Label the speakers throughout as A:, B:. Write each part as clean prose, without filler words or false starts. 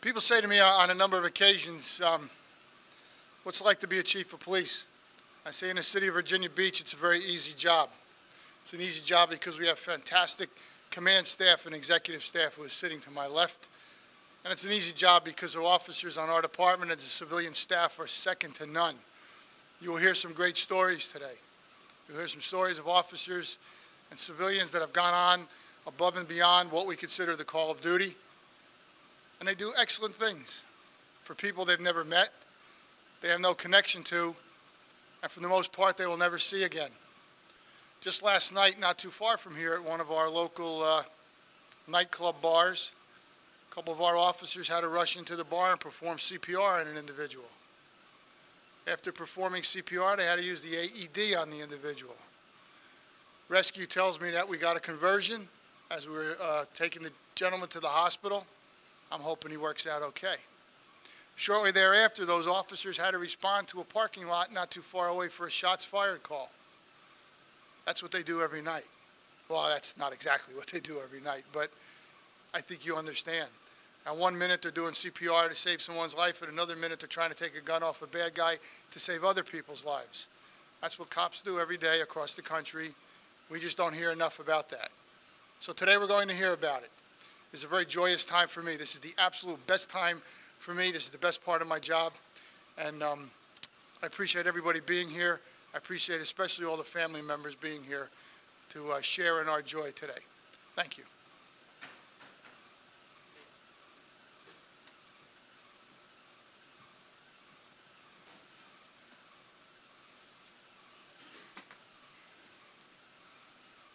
A: People say to me on a number of occasions, what's it like to be a chief of police? I say in the city of Virginia Beach, it's a very easy job. It's an easy job because we have fantastic command staff and executive staff who is sitting to my left. And it's an easy job because the officers on our department and the civilian staff are second to none. You will hear some great stories today. You'll hear some stories of officers and civilians that have gone on above and beyond what we consider the call of duty. And they do excellent things for people they've never met, they have no connection to, and for the most part, they will never see again. Just last night, not too far from here, at one of our local nightclub bars, a couple of our officers had to rush into the bar and perform CPR on an individual. After performing CPR, they had to use the AED on the individual. Rescue tells me that we got a conversion as we were taking the gentleman to the hospital. I'm hoping he works out okay. Shortly thereafter, those officers had to respond to a parking lot not too far away for a shots fired call. That's what they do every night. Well, that's not exactly what they do every night, but I think you understand. At 1 minute, they're doing CPR to save someone's life. At another minute, they're trying to take a gun off a bad guy to save other people's lives. That's what cops do every day across the country. We just don't hear enough about that. So today we're going to hear about it. It's a very joyous time for me. This is the absolute best time for me. This is the best part of my job. And I appreciate everybody being here. I appreciate especially all the family members being here to share in our joy today. Thank you.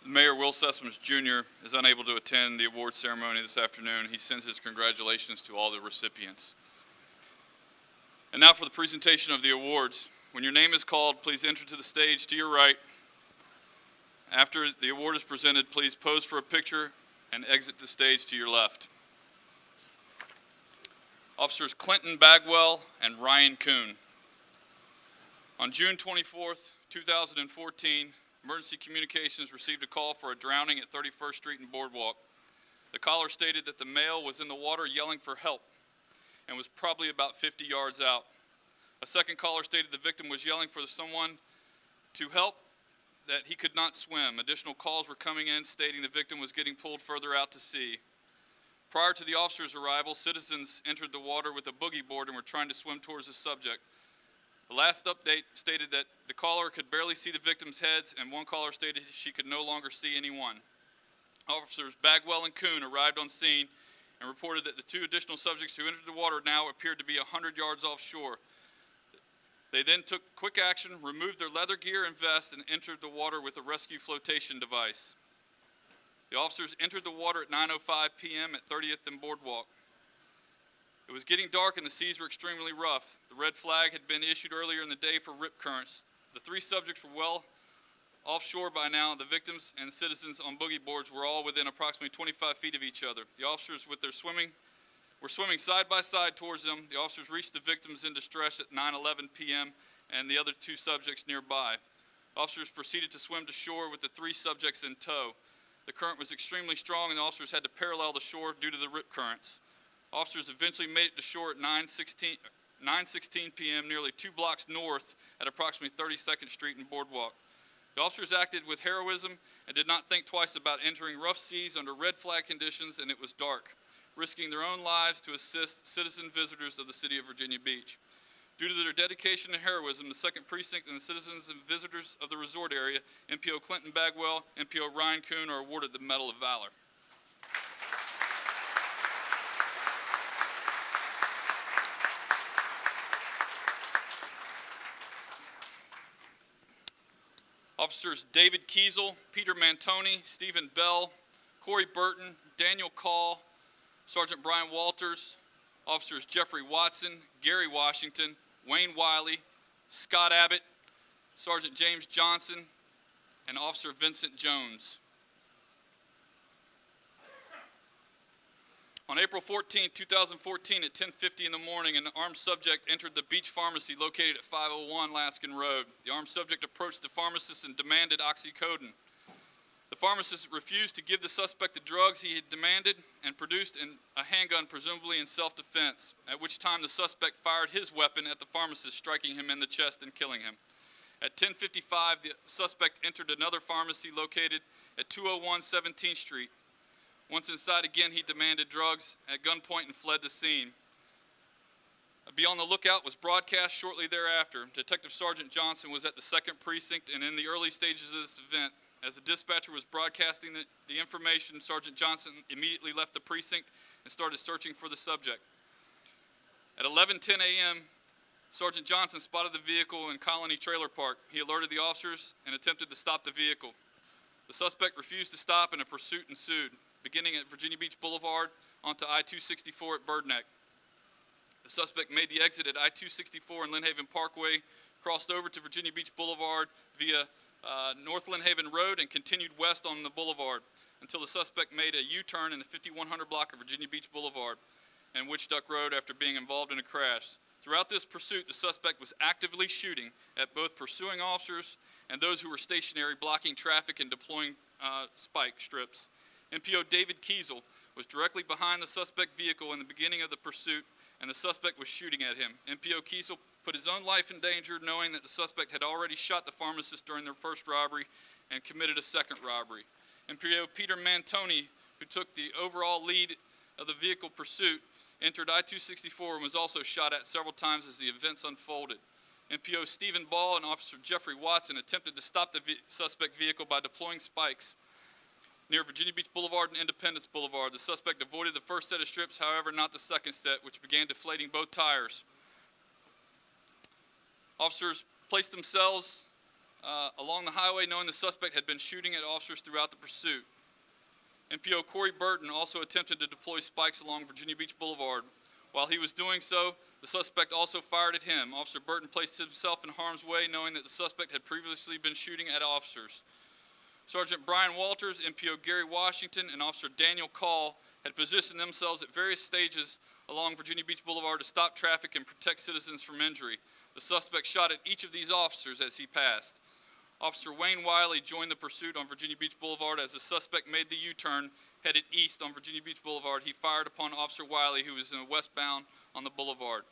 B: Mayor Will Sessoms Jr. is unable to attend the award ceremony this afternoon. He sends his congratulations to all the recipients. And now for the presentation of the awards. When your name is called, please enter to the stage to your right. After the award is presented, please pose for a picture and exit the stage to your left. Officers Clinton Bagwell and Ryan Kuhn. On June 24th, 2014, Emergency Communications received a call for a drowning at 31st Street and Boardwalk. The caller stated that the male was in the water yelling for help and was probably about 50 yards out. A second caller stated the victim was yelling for someone to help, that he could not swim. Additional calls were coming in stating the victim was getting pulled further out to sea. Prior to the officer's arrival, citizens entered the water with a boogie board and were trying to swim towards the subject. The last update stated that the caller could barely see the victims' heads, and one caller stated she could no longer see anyone. Officers Bagwell and Kuhn arrived on scene and reported that the two additional subjects who entered the water now appeared to be 100 yards offshore. They then took quick action, removed their leather gear and vests, and entered the water with a rescue flotation device. The officers entered the water at 9:05 p.m. at 30th and Boardwalk. It was getting dark and the seas were extremely rough. The red flag had been issued earlier in the day for rip currents. The three subjects were well offshore by now. The victims and citizens on boogie boards were all within approximately 25 feet of each other. The officers were swimming side by side towards them. The officers reached the victims in distress at 9:11 p.m. and the other two subjects nearby. Officers proceeded to swim to shore with the three subjects in tow. The current was extremely strong and the officers had to parallel the shore due to the rip currents. Officers eventually made it to shore at 9:16 p.m. nearly 2 blocks north at approximately 32nd Street and Boardwalk. The officers acted with heroism and did not think twice about entering rough seas under red flag conditions, and it was dark, risking their own lives to assist citizen visitors of the city of Virginia Beach. Due to their dedication and heroism, the 2nd Precinct and the citizens and visitors of the resort area, MPO Clinton Bagwell, MPO Ryan Kuhn, are awarded the Medal of Valor. Officers David Kiesel, Peter Mantoni, Stephen Bell, Corey Burton, Daniel Call, Sergeant Brian Walters, Officers Jeffrey Watson, Gary Washington, Wayne Wiley, Scott Abbott, Sergeant James Johnson, and Officer Vincent Jones. On April 14, 2014 at 10:50 in the morning, an armed subject entered the beach pharmacy located at 501 Laskin Road. The armed subject approached the pharmacist and demanded oxycodone. The pharmacist refused to give the suspect the drugs he had demanded and produced a handgun, presumably in self-defense, at which time the suspect fired his weapon at the pharmacist, striking him in the chest and killing him. At 10:55, the suspect entered another pharmacy located at 201 17th Street. Once inside again, he demanded drugs at gunpoint and fled the scene. Be on the Lookout was broadcast shortly thereafter. Detective Sergeant Johnson was at the 2nd Precinct, and in the early stages of this event, as the dispatcher was broadcasting the information, Sergeant Johnson immediately left the precinct and started searching for the subject. At 11:10 a.m., Sergeant Johnson spotted the vehicle in Colony Trailer Park. He alerted the officers and attempted to stop the vehicle. The suspect refused to stop and a pursuit ensued, beginning at Virginia Beach Boulevard onto I-264 at Birdneck. The suspect made the exit at I-264 and Lynnhaven Parkway, crossed over to Virginia Beach Boulevard via North Lynnhaven Road and continued west on the boulevard until the suspect made a U-turn in the 5100 block of Virginia Beach Boulevard and Witch Duck Road after being involved in a crash. Throughout this pursuit, the suspect was actively shooting at both pursuing officers and those who were stationary, blocking traffic and deploying spike strips. MPO David Kiesel was directly behind the suspect vehicle in the beginning of the pursuit, and the suspect was shooting at him. MPO Kiesel put his own life in danger, knowing that the suspect had already shot the pharmacist during their first robbery and committed a second robbery. MPO Peter Mantoni, who took the overall lead of the vehicle pursuit, entered I-264 and was also shot at several times as the events unfolded. MPO Stephen Ball and Officer Jeffrey Watson attempted to stop the suspect vehicle by deploying spikes near Virginia Beach Boulevard and Independence Boulevard. The suspect avoided the first set of strips, however, not the second set, which began deflating both tires. Officers placed themselves along the highway knowing the suspect had been shooting at officers throughout the pursuit. MPO Corey Burton also attempted to deploy spikes along Virginia Beach Boulevard. While he was doing so, the suspect also fired at him. Officer Burton placed himself in harm's way knowing that the suspect had previously been shooting at officers. Sergeant Brian Walters, MPO Gary Washington, and Officer Daniel Call had positioned themselves at various stages along Virginia Beach Boulevard to stop traffic and protect citizens from injury. The suspect shot at each of these officers as he passed. Officer Wayne Wiley joined the pursuit on Virginia Beach Boulevard. As the suspect made the U-turn headed east on Virginia Beach Boulevard, he fired upon Officer Wiley, who was westbound on the boulevard.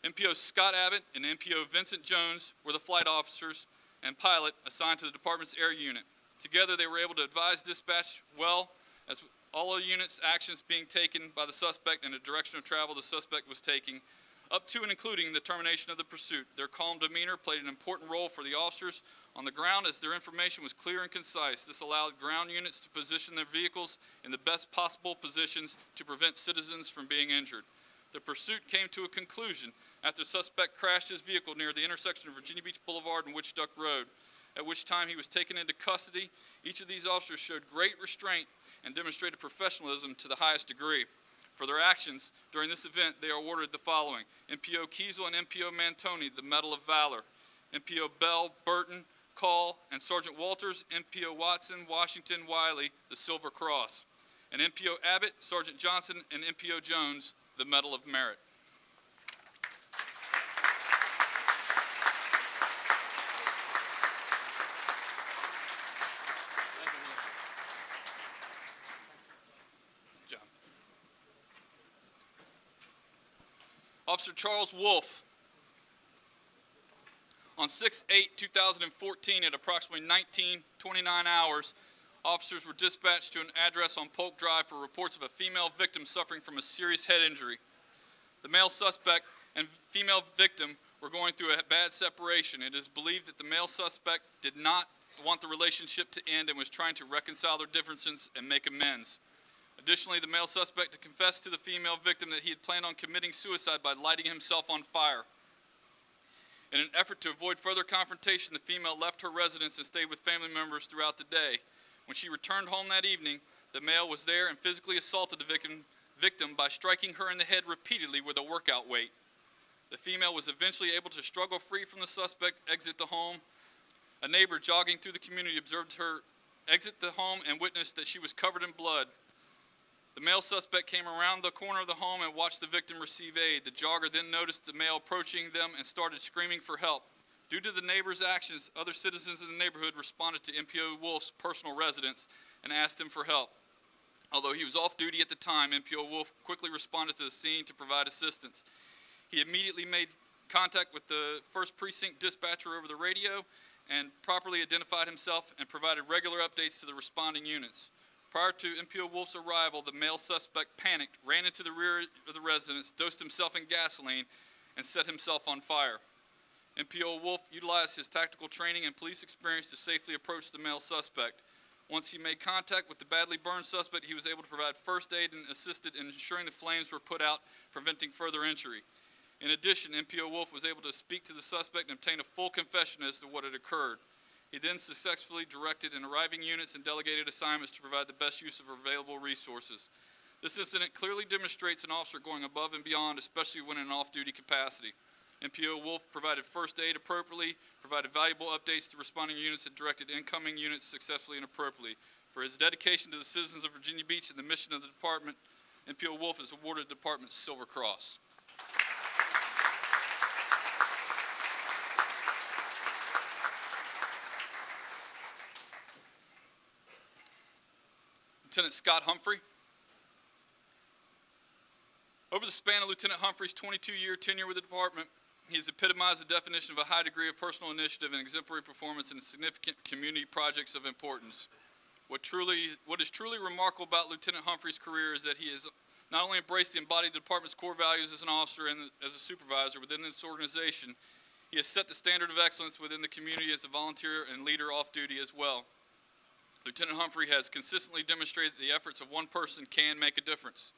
B: MPO Scott Abbott and MPO Vincent Jones were the flight officers and pilot assigned to the department's air unit. Together, they were able to advise dispatch well as all the units' actions being taken by the suspect and the direction of travel the suspect was taking, up to and including the termination of the pursuit. Their calm demeanor played an important role for the officers on the ground as their information was clear and concise. This allowed ground units to position their vehicles in the best possible positions to prevent citizens from being injured. The pursuit came to a conclusion after the suspect crashed his vehicle near the intersection of Virginia Beach Boulevard and Witch Duck Road, at which time he was taken into custody. Each of these officers showed great restraint and demonstrated professionalism to the highest degree. For their actions during this event, they are awarded the following: MPO Kiesel and MPO Mantoni, the Medal of Valor; MPO Bell, Burton, Call, and Sergeant Walters, MPO Watson, Washington, Wiley, the Silver Cross; and MPO Abbott, Sergeant Johnson, and MPO Jones, the Medal of Merit. Officer Charles Wolf. On 6/8/2014 at approximately 19:29 hours, officers were dispatched to an address on Polk Drive for reports of a female victim suffering from a serious head injury. The male suspect and female victim were going through a bad separation. It is believed that the male suspect did not want the relationship to end and was trying to reconcile their differences and make amends. Additionally, the male suspect confessed to the female victim that he had planned on committing suicide by lighting himself on fire. In an effort to avoid further confrontation, the female left her residence and stayed with family members throughout the day. When she returned home that evening, the male was there and physically assaulted the victim by striking her in the head repeatedly with a workout weight. The female was eventually able to struggle free from the suspect, exit the home. A neighbor jogging through the community observed her exit the home and witnessed that she was covered in blood. The male suspect came around the corner of the home and watched the victim receive aid. The jogger then noticed the male approaching them and started screaming for help. Due to the neighbor's actions, other citizens in the neighborhood responded to MPO Wolf's personal residence and asked him for help. Although he was off duty at the time, MPO Wolf quickly responded to the scene to provide assistance. He immediately made contact with the 1st Precinct dispatcher over the radio and properly identified himself and provided regular updates to the responding units. Prior to MPO Wolf's arrival, the male suspect panicked, ran into the rear of the residence, dosed himself in gasoline, and set himself on fire. MPO Wolf utilized his tactical training and police experience to safely approach the male suspect. Once he made contact with the badly burned suspect, he was able to provide first aid and assisted in ensuring the flames were put out, preventing further injury. In addition, MPO Wolf was able to speak to the suspect and obtain a full confession as to what had occurred. He then successfully directed in arriving units and delegated assignments to provide the best use of available resources. This incident clearly demonstrates an officer going above and beyond, especially when in an off-duty capacity. MPO Wolf provided first aid appropriately, provided valuable updates to responding units, and directed incoming units successfully and appropriately. For his dedication to the citizens of Virginia Beach and the mission of the department, MPO Wolf is awarded the department's Silver Cross. Lieutenant Scott Humphrey. Over the span of Lieutenant Humphrey's 22-year tenure with the department, he has epitomized the definition of a high degree of personal initiative and exemplary performance in significant community projects of importance. What is truly remarkable about Lieutenant Humphrey's career is that he has not only embraced the embodied department's core values as an officer and as a supervisor within this organization, he has set the standard of excellence within the community as a volunteer and leader off-duty as well. Lieutenant Humphrey has consistently demonstrated that the efforts of one person can make a difference.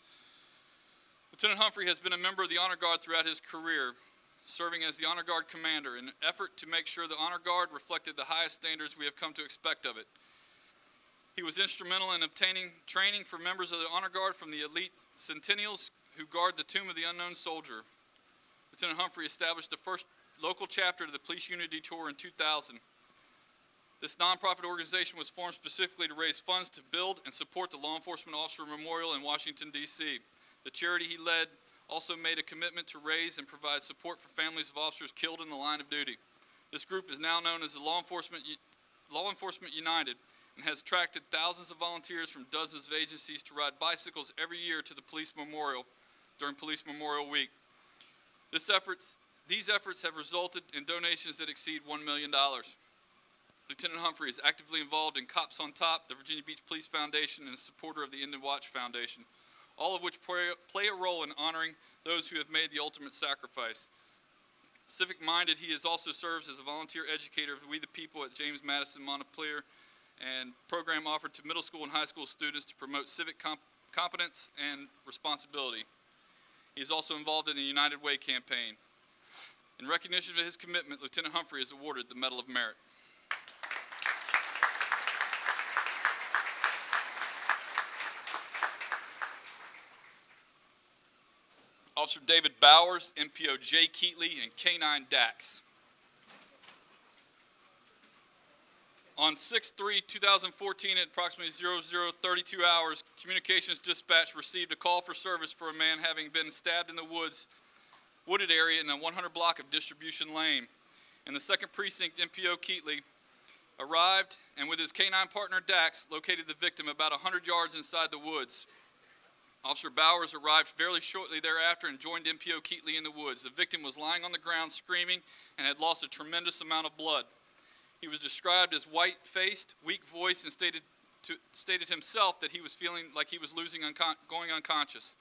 B: Lieutenant Humphrey has been a member of the Honor Guard throughout his career, serving as the Honor Guard commander in an effort to make sure the Honor Guard reflected the highest standards we have come to expect of it. He was instrumental in obtaining training for members of the Honor Guard from the elite Centennials who guard the Tomb of the Unknown Soldier. Lieutenant Humphrey established the first local chapter of the Police Unity Tour in 2000. This nonprofit organization was formed specifically to raise funds to build and support the Law Enforcement Officer Memorial in Washington, D.C. The charity he led also made a commitment to raise and provide support for families of officers killed in the line of duty. This group is now known as the Law Enforcement United and has attracted thousands of volunteers from dozens of agencies to ride bicycles every year to the Police Memorial during Police Memorial Week. These efforts have resulted in donations that exceed $1 million. Lieutenant Humphrey is actively involved in Cops on Top, the Virginia Beach Police Foundation, and a supporter of the Indian Watch Foundation, all of which play a role in honoring those who have made the ultimate sacrifice. Civic-minded, he also serves as a volunteer educator of We the People at James Madison Montpelier, and program offered to middle school and high school students to promote civic competence and responsibility. He is also involved in the United Way campaign. In recognition of his commitment, Lieutenant Humphrey is awarded the Medal of Merit. Officer David Bowers, MPO J. Keatley, and K-9 Dax. On 6/3/2014 at approximately 00:32 hours, Communications Dispatch received a call for service for a man having been stabbed in the wooded area in a 100 block of Distribution Lane. In the 2nd Precinct, MPO Keatley arrived and with his K-9 partner Dax located the victim about 100 yards inside the woods. Officer Bowers arrived fairly shortly thereafter and joined MPO Keatley in the woods. The victim was lying on the ground screaming and had lost a tremendous amount of blood. He was described as white-faced, weak-voiced, and stated himself that he was feeling like he was going unconscious.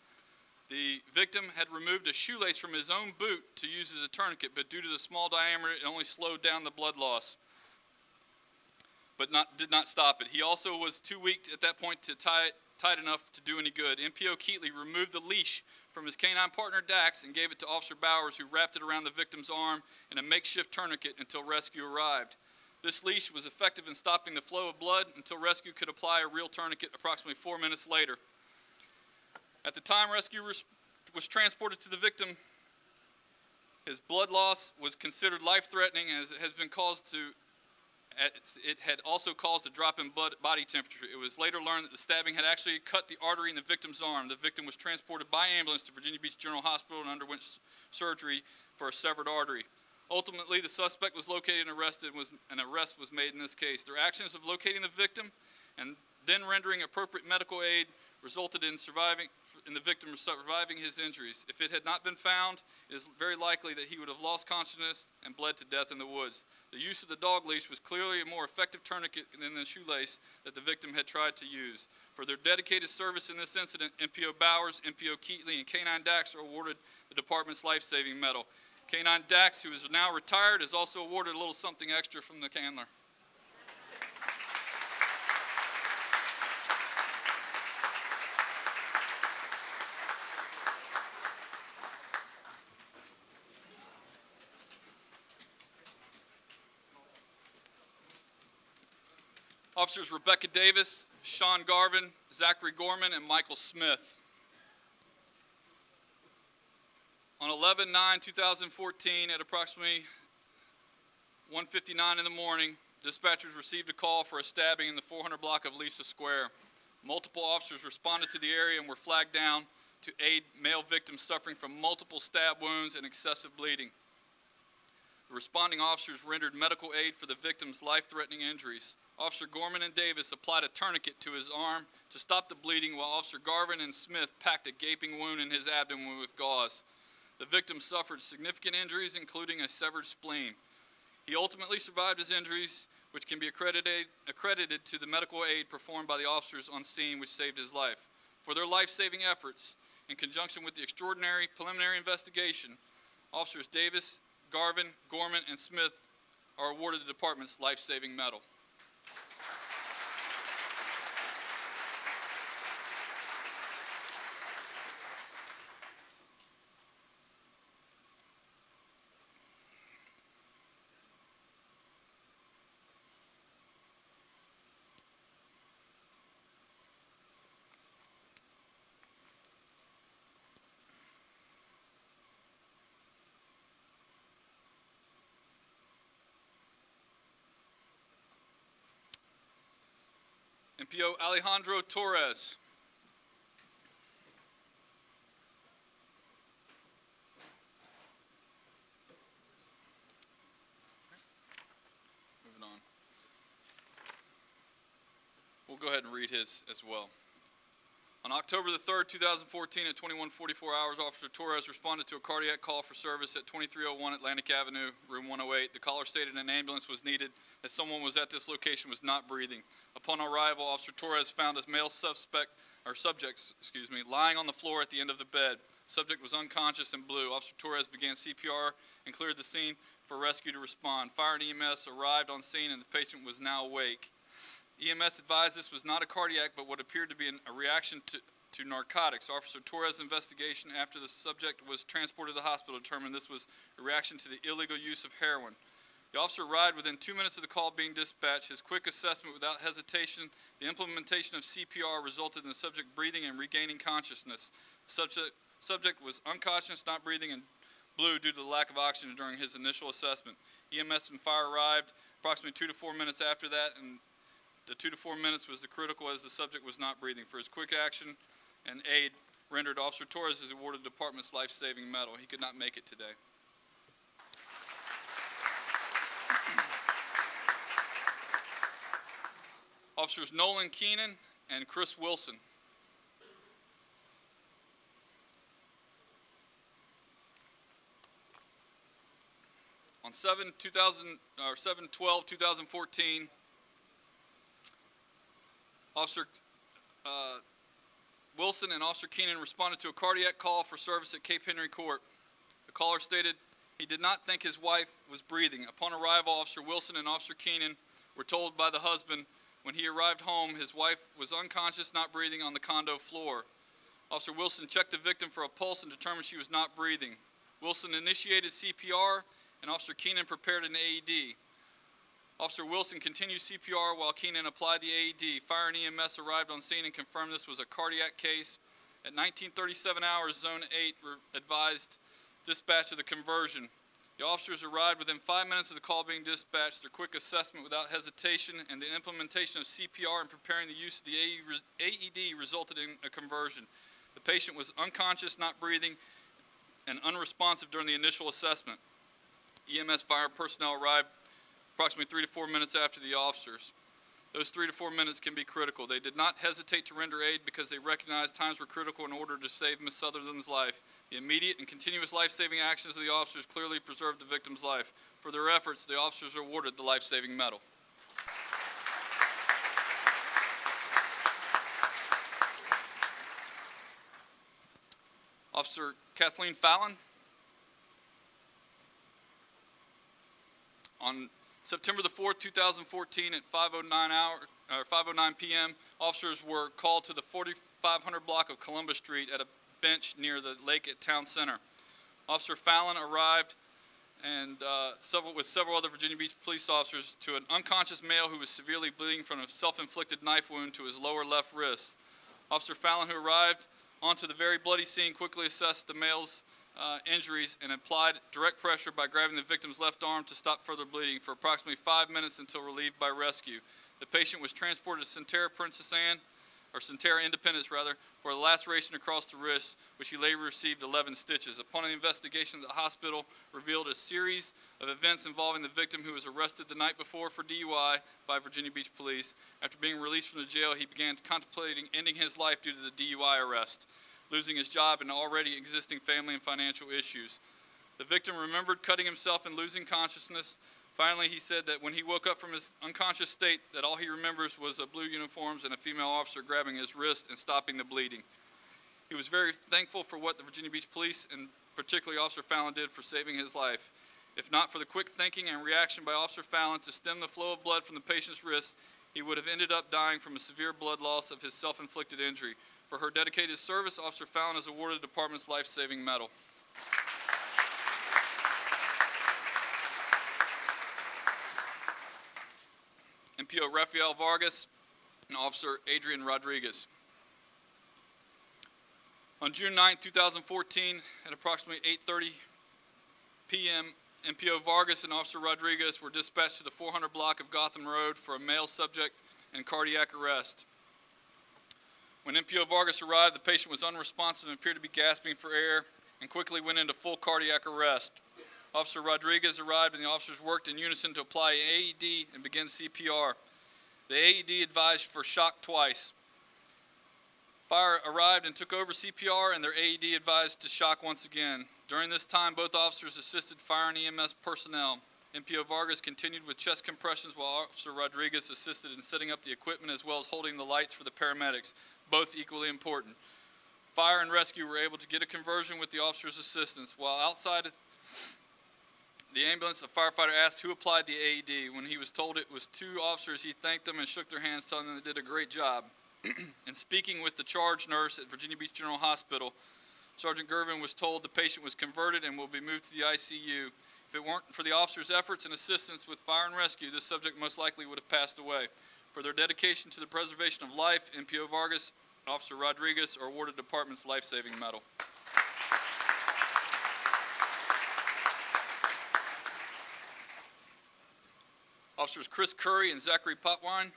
B: The victim had removed a shoelace from his own boot to use as a tourniquet, but due to the small diameter, it only slowed down the blood loss, but did not stop it. He also was too weak at that point to tight enough to do any good. MPO Keatley removed the leash from his K-9 partner Dax and gave it to Officer Bowers, who wrapped it around the victim's arm in a makeshift tourniquet until rescue arrived. This leash was effective in stopping the flow of blood until rescue could apply a real tourniquet approximately 4 minutes later. At the time rescue was transported to the victim, his blood loss was considered life-threatening as it had also caused a drop in body temperature. It was later learned that the stabbing had actually cut the artery in the victim's arm. The victim was transported by ambulance to Virginia Beach General Hospital and underwent surgery for a severed artery. Ultimately, the suspect was located and arrested, and an arrest was made in this case. Their actions of locating the victim and then rendering appropriate medical aid resulted in the victim surviving his injuries. If it had not been found, it is very likely that he would have lost consciousness and bled to death in the woods. The use of the dog leash was clearly a more effective tourniquet than the shoelace that the victim had tried to use. For their dedicated service in this incident, MPO Bowers, MPO Keatley, and K-9 Dax are awarded the department's life-saving medal. K-9 Dax, who is now retired, is also awarded a little something extra from the Candler. Officers Rebecca Davis, Sean Garvin, Zachary Gorman, and Michael Smith. On 11/9/2014, at approximately 1:59 in the morning, dispatchers received a call for a stabbing in the 400 block of Lisa Square. Multiple officers responded to the area and were flagged down to aid male victims suffering from multiple stab wounds and excessive bleeding. The responding officers rendered medical aid for the victim's life-threatening injuries. Officer Gorman and Davis applied a tourniquet to his arm to stop the bleeding, while Officer Garvin and Smith packed a gaping wound in his abdomen with gauze. The victim suffered significant injuries, including a severed spleen. He ultimately survived his injuries, which can be accredited to the medical aid performed by the officers on scene, which saved his life. For their life-saving efforts, in conjunction with the extraordinary preliminary investigation, Officers Davis, Garvin, Gorman, and Smith are awarded the department's life-saving medal. MPO Alejandro Torres. Moving on. We'll go ahead and read his as well. On October the 3rd, 2014, at 21:44 hours, Officer Torres responded to a cardiac call for service at 2301 Atlantic Avenue, room 108. The caller stated an ambulance was needed as someone was at this location was not breathing. Upon arrival, Officer Torres found a male subject, lying on the floor at the end of the bed. Subject was unconscious and blue. Officer Torres began CPR and cleared the scene for rescue to respond. Fire and EMS arrived on scene and the patient was now awake. EMS advised this was not a cardiac, but what appeared to be a reaction to narcotics. Officer Torres' investigation after the subject was transported to the hospital determined this was a reaction to the illegal use of heroin. The officer arrived within 2 minutes of the call being dispatched. His quick assessment without hesitation, the implementation of CPR resulted in the subject breathing and regaining consciousness. The subject was unconscious, not breathing, and blue due to the lack of oxygen during his initial assessment. EMS and fire arrived approximately 2 to 4 minutes after that, and the 2 to 4 minutes was the critical as the subject was not breathing. For his quick action and aid rendered, Officer Torres is awarded the department's life-saving medal. He could not make it today. Officers Nolan Keenan and Chris Wilson. On 7/12/2014, Officer Wilson and Officer Keenan responded to a cardiac call for service at Cape Henry Court. The caller stated he did not think his wife was breathing. Upon arrival, Officer Wilson and Officer Keenan were told by the husband when he arrived home his wife was unconscious, not breathing on the condo floor. Officer Wilson checked the victim for a pulse and determined she was not breathing. Wilson initiated CPR and Officer Keenan prepared an AED. Officer Wilson continued CPR while Keenan applied the AED. Fire and EMS arrived on scene and confirmed this was a cardiac case. At 19:37 hours, Zone 8 advised dispatch of the conversion. The officers arrived within 5 minutes of the call being dispatched. Their quick assessment without hesitation and the implementation of CPR and preparing the use of the AED resulted in a conversion. The patient was unconscious, not breathing, and unresponsive during the initial assessment. EMS fire personnel arrived approximately 3 to 4 minutes after the officers. Those 3 to 4 minutes can be critical. They did not hesitate to render aid because they recognized times were critical in order to save Ms. Sutherland's life. The immediate and continuous life-saving actions of the officers clearly preserved the victim's life. For their efforts, the officers are awarded the life-saving medal. Officer Kathleen Fallon. On September the 4th, 2014 at 5:09 p.m., officers were called to the 4500 block of Columbus Street at a bench near the lake at Town Center. Officer Fallon arrived and with several other Virginia Beach police officers to an unconscious male who was severely bleeding from a self-inflicted knife wound to his lower left wrist. Officer Fallon, who arrived onto the very bloody scene, quickly assessed the male's injuries and applied direct pressure by grabbing the victim's left arm to stop further bleeding for approximately 5 minutes until relieved by rescue. The patient was transported to Centera Independence for a laceration across the wrist, which he later received 11 stitches. Upon an investigation, the hospital revealed a series of events involving the victim, who was arrested the night before for DUI by Virginia Beach police. After being released from the jail, he began contemplating ending his life due to the DUI arrest, losing his job and already existing family and financial issues. The victim remembered cutting himself and losing consciousness. Finally, he said that when he woke up from his unconscious state, that all he remembers was blue uniforms and a female officer grabbing his wrist and stopping the bleeding. He was very thankful for what the Virginia Beach Police, and particularly Officer Fallon, did for saving his life. If not for the quick thinking and reaction by Officer Fallon to stem the flow of blood from the patient's wrist, he would have ended up dying from a severe blood loss of his self-inflicted injury. For her dedicated service, Officer Fallon is awarded the department's life-saving medal. MPO Rafael Vargas and Officer Adrian Rodriguez. On June 9, 2014, at approximately 8:30 p.m., MPO Vargas and Officer Rodriguez were dispatched to the 400 block of Gotham Road for a male subject in cardiac arrest. When MPO Vargas arrived, the patient was unresponsive and appeared to be gasping for air and quickly went into full cardiac arrest. Officer Rodriguez arrived and the officers worked in unison to apply an AED and begin CPR. The AED advised for shock twice. Fire arrived and took over CPR, and their AED advised to shock once again. During this time, both officers assisted fire and EMS personnel. MPO Vargas continued with chest compressions while Officer Rodriguez assisted in setting up the equipment as well as holding the lights for the paramedics, both equally important. Fire and rescue were able to get a conversion with the officer's assistance. While outside the ambulance, a firefighter asked who applied the AED. When he was told it was 2 officers, he thanked them and shook their hands, telling them they did a great job. In speaking with the charge nurse at Virginia Beach General Hospital, Sergeant Gervin was told the patient was converted and will be moved to the ICU. If it weren't for the officers' efforts and assistance with fire and rescue, this subject most likely would have passed away. For their dedication to the preservation of life, MPO Vargas and Officer Rodriguez are awarded the department's life-saving medal. Officers Chris Curry and Zachary Potwine.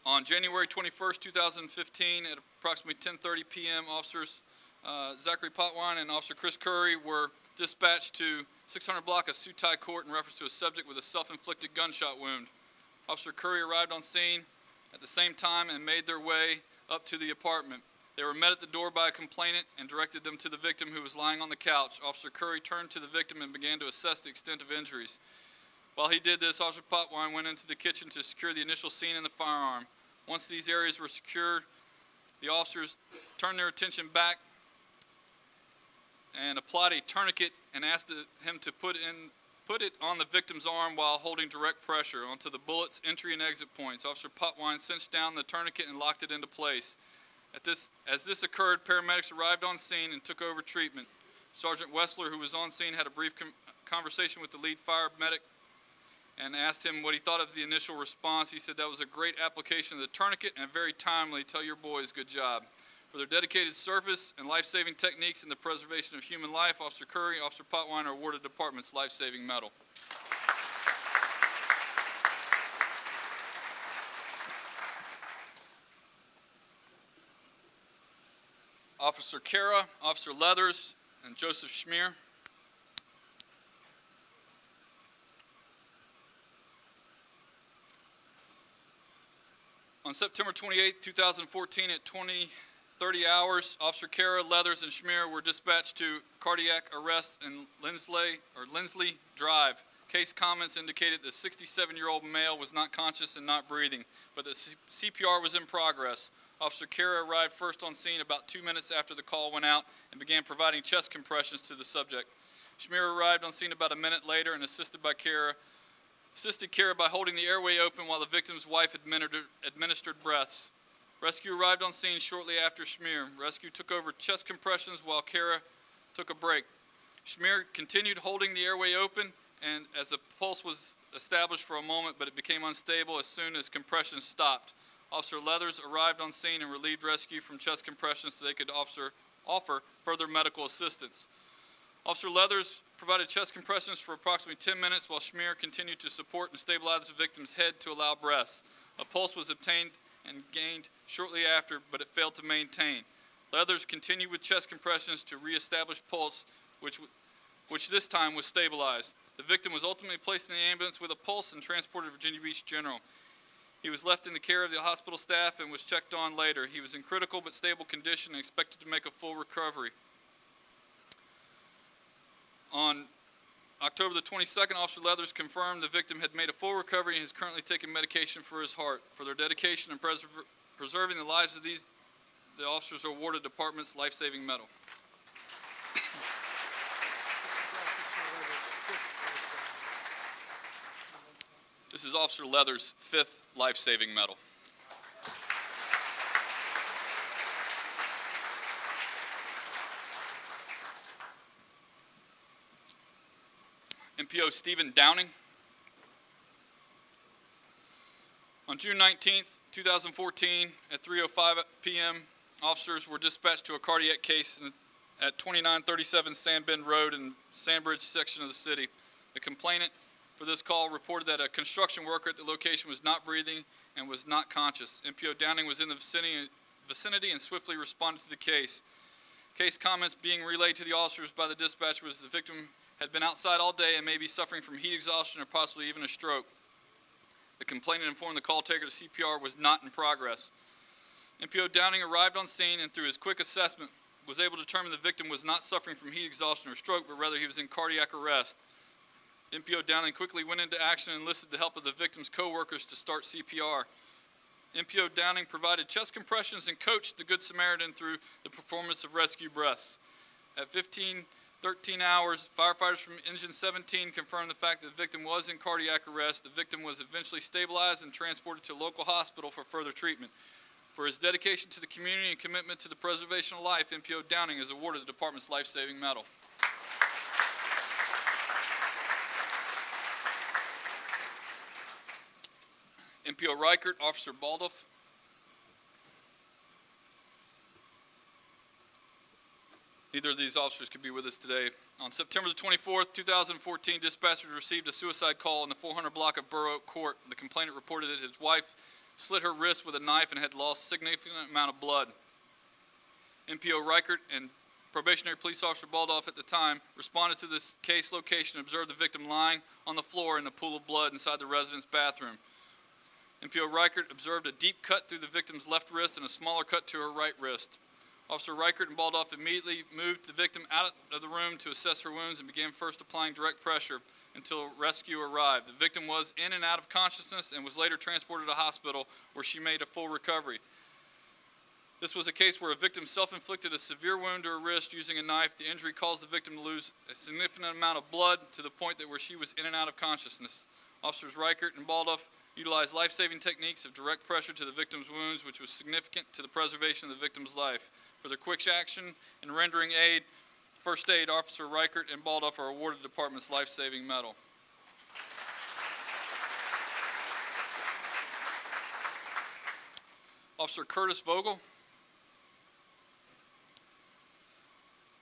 B: On January 21st, 2015, at approximately 10:30 p.m., officers Zachary Potwine and Officer Chris Curry were dispatched to 600 block of Sutai Court in reference to a subject with a self-inflicted gunshot wound. Officer Curry arrived on scene at the same time and made their way up to the apartment. They were met at the door by a complainant and directed them to the victim, who was lying on the couch. Officer Curry turned to the victim and began to assess the extent of injuries. While he did this, Officer Potwine went into the kitchen to secure the initial scene and the firearm. Once these areas were secured, the officers turned their attention back and applied a tourniquet and asked him to put it on the victim's arm while holding direct pressure onto the bullet's entry and exit points. Officer Potwine cinched down the tourniquet and locked it into place. As this occurred, paramedics arrived on scene and took over treatment. Sergeant Wessler, who was on scene, had a brief conversation with the lead fire medic and asked him what he thought of the initial response. He said that was a great application of the tourniquet and very timely. Tell your boys, good job. For their dedicated service and life-saving techniques in the preservation of human life, Officer Curry and Officer Potwine are awarded the department's life-saving medal. Officer Kara, Officer Leathers, and Joseph Schmier. On September 28, 2014 at 20:30 hours, Officer Kara, Leathers, and Schmier were dispatched to cardiac arrest in Lindsley Drive. Case comments indicated the 67-year-old male was not conscious and not breathing, but the CPR was in progress. Officer Kara arrived first on scene about 2 minutes after the call went out and began providing chest compressions to the subject. Schmier arrived on scene about a minute later and assisted Kara by holding the airway open while the victim's wife administered breaths. Rescue arrived on scene shortly after Schmier. Rescue took over chest compressions while Kara took a break. Schmier continued holding the airway open and as a pulse was established for a moment, but it became unstable as soon as compressions stopped. Officer Leathers arrived on scene and relieved rescue from chest compressions so they could offer further medical assistance. Officer Leathers provided chest compressions for approximately 10 minutes while Schmier continued to support and stabilize the victim's head to allow breaths. A pulse was obtained and gained shortly after, but it failed to maintain. Leathers continued with chest compressions to reestablish pulse, which this time was stabilized. The victim was ultimately placed in the ambulance with a pulse and transported to Virginia Beach General. He was left in the care of the hospital staff and was checked on later. He was in critical but stable condition and expected to make a full recovery. On October the 22nd, Officer Leathers confirmed the victim had made a full recovery and is currently taking medication for his heart. For their dedication in preserving the lives of the officers are awarded Department's life-saving medal. This is Officer Leathers' 5th life-saving medal. MPO Stephen Downing. On June 19th, 2014, at 3:05 p.m., officers were dispatched to a cardiac case at 2937 Sandbend Road in Sandbridge section of the city. The complainant for this call reported that a construction worker at the location was not breathing and was not conscious. MPO Downing was in the vicinity and swiftly responded to the case. Case comments being relayed to the officers by the dispatcher was the victim had been outside all day and may be suffering from heat exhaustion or possibly even a stroke. The complainant informed the call taker that CPR was not in progress. MPO Downing arrived on scene and through his quick assessment was able to determine the victim was not suffering from heat exhaustion or stroke, but rather he was in cardiac arrest. MPO Downing quickly went into action and enlisted the help of the victim's co-workers to start CPR. MPO Downing provided chest compressions and coached the Good Samaritan through the performance of rescue breaths. At 13 hours, firefighters from Engine 17 confirmed the fact that the victim was in cardiac arrest. The victim was eventually stabilized and transported to a local hospital for further treatment. For his dedication to the community and commitment to the preservation of life, MPO Downing is awarded the Department's life-saving medal. MPO Reichert, Officer Baldoff. Neither of these officers could be with us today. On September the 24th, 2014, dispatchers received a suicide call in the 400 block of Borough Oak Court. The complainant reported that his wife slit her wrist with a knife and had lost a significant amount of blood. MPO Reichert and probationary police officer Baldoff at the time responded to this case location and observed the victim lying on the floor in a pool of blood inside the resident's bathroom. MPO Reichert observed a deep cut through the victim's left wrist and a smaller cut to her right wrist. Officer Reichert and Baldoff immediately moved the victim out of the room to assess her wounds and began first applying direct pressure until rescue arrived. The victim was in and out of consciousness and was later transported to a hospital where she made a full recovery. This was a case where a victim self-inflicted a severe wound to her wrist using a knife. The injury caused the victim to lose a significant amount of blood to the point that where she was in and out of consciousness. Officers Reichert and Baldoff utilized life-saving techniques of direct pressure to the victim's wounds, which was significant to the preservation of the victim's life. For their quick action and rendering aid, first aid, Officer Reichert and Baldoff are awarded the Department's life-saving medal. Officer Curtis Vogel.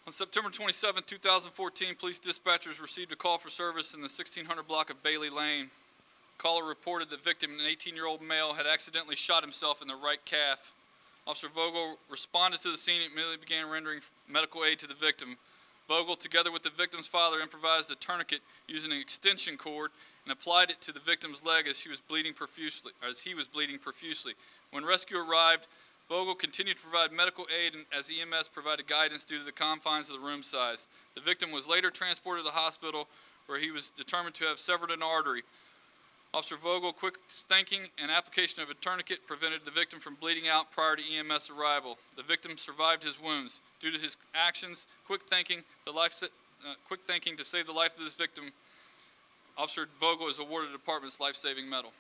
B: On September 27, 2014, police dispatchers received a call for service in the 1600 block of Bailey Lane. Caller reported the victim, an 18-year-old male, had accidentally shot himself in the right calf. Officer Vogel responded to the scene and immediately began rendering medical aid to the victim. Vogel, together with the victim's father, improvised a tourniquet using an extension cord and applied it to the victim's leg as he was bleeding profusely. When rescue arrived, Vogel continued to provide medical aid as EMS provided guidance due to the confines of the room size. The victim was later transported to the hospital where he was determined to have severed an artery. Officer Vogel, quick thinking and application of a tourniquet prevented the victim from bleeding out prior to EMS arrival. The victim survived his wounds. Due to his actions, quick thinking to save the life of this victim, Officer Vogel is awarded the department's life-saving medal.